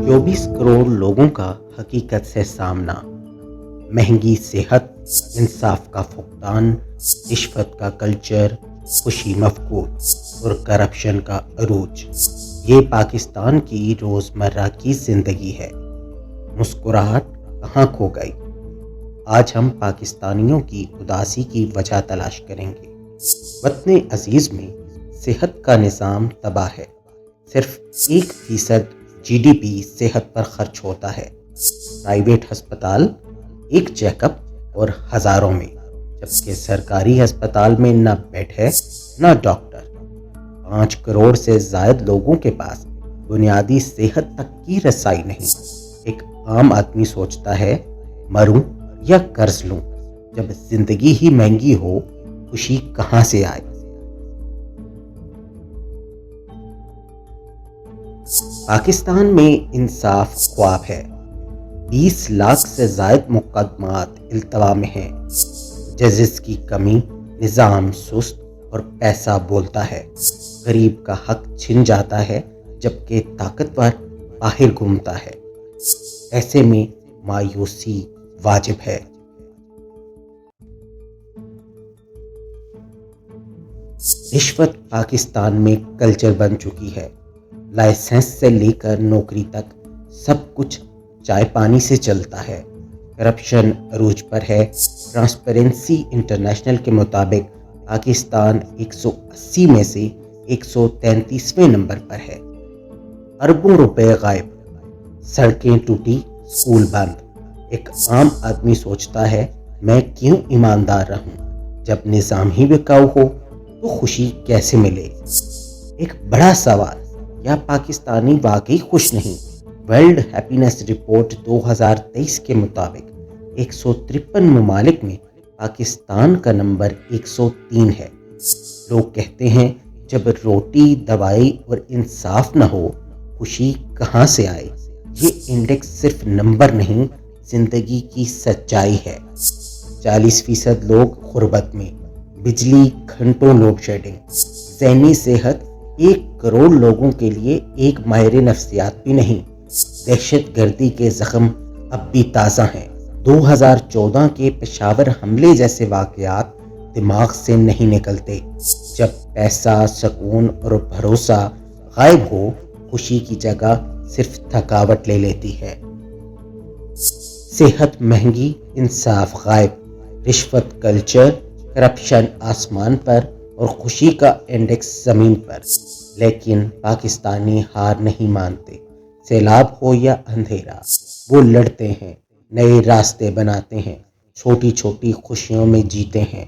24 کروڑ لوگوں کا حقیقت سے سامنا، مہنگی صحت، انصاف کا فقدان، رشوت کا کلچر، خوشی مفقود اور کرپشن کا عروج، یہ پاکستان کی روزمرہ کی زندگی ہے۔ مسکراہٹ کہاں کھو گئی؟ آج ہم پاکستانیوں کی اداسی کی وجہ تلاش کریں گے۔ وطن عزیز میں صحت کا نظام تباہ ہے، صرف 1% GDP صحت پر خرچ ہوتا ہے۔ پرائیویٹ ہسپتال ایک چیک اپ اور ہزاروں میں، جبکہ سرکاری ہسپتال میں نہ بیڈ ہے نہ ڈاکٹر۔ 5 کروڑ سے زائد لوگوں کے پاس بنیادی صحت تک کی رسائی نہیں۔ ایک عام آدمی سوچتا ہے مروں یا قرض لوں۔ جب زندگی ہی مہنگی ہو، خوشی کہاں سے آئے؟ پاکستان میں انصاف خواب ہے۔ 20 لاکھ سے زائد مقدمات التوا میں ہیں۔ ججز کی کمی، نظام سست اور پیسہ بولتا ہے۔ غریب کا حق چھن جاتا ہے جبکہ طاقتور باہر گھومتا ہے۔ ایسے میں مایوسی واجب ہے۔ رشوت پاکستان میں کلچر بن چکی ہے۔ لائسنس سے لے کر نوکری تک سب کچھ چائے پانی سے چلتا ہے۔ کرپشن عروج پر ہے۔ ٹرانسپیرنسی انٹرنیشنل کے مطابق پاکستان 180 میں سے 133ویں نمبر پر ہے۔ اربوں روپے غائب، سڑکیں ٹوٹی، اسکول بند۔ ایک عام آدمی سوچتا ہے میں کیوں ایماندار رہوں؟ جب نظام ہی بکاؤ ہو تو خوشی کیسے ملے؟ ایک بڑا سوال، کیا پاکستانی واقعی خوش نہیں؟ ورلڈ ہیپینس رپورٹ 2023 کے مطابق 153 ممالک میں پاکستان کا نمبر 103 ہے۔ لوگ کہتے ہیں جب روٹی، دوائی اور انصاف نہ ہو، خوشی کہاں سے آئے؟ یہ انڈیکس صرف نمبر نہیں، زندگی کی سچائی ہے۔ 40% لوگ غربت میں، بجلی گھنٹوں لوڈ شیڈنگ، ذہنی صحت 1 کروڑ لوگوں کے لیے ایک ماہر نفسیات بھی نہیں۔ دہشت گردی کے زخم اب بھی تازہ ہیں۔ 2014 کے پشاور حملے جیسے واقعات دماغ سے نہیں نکلتے۔ جب پیسہ، سکون اور بھروسہ غائب ہو، خوشی کی جگہ صرف تھکاوٹ لے لیتی ہے۔ صحت مہنگی، انصاف غائب، رشوت کلچر، کرپشن آسمان پر اور خوشی کا انڈیکس زمین پر۔ لیکن پاکستانی ہار نہیں مانتے۔ سیلاب ہو یا اندھیرا، وہ لڑتے ہیں، نئے راستے بناتے ہیں، چھوٹی چھوٹی خوشیوں میں جیتے ہیں۔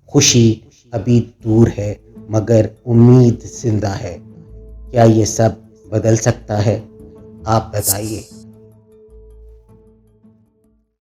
خوشی ابھی دور ہے مگر امید زندہ ہے۔ کیا یہ سب بدل سکتا ہے؟ آپ بتائیے۔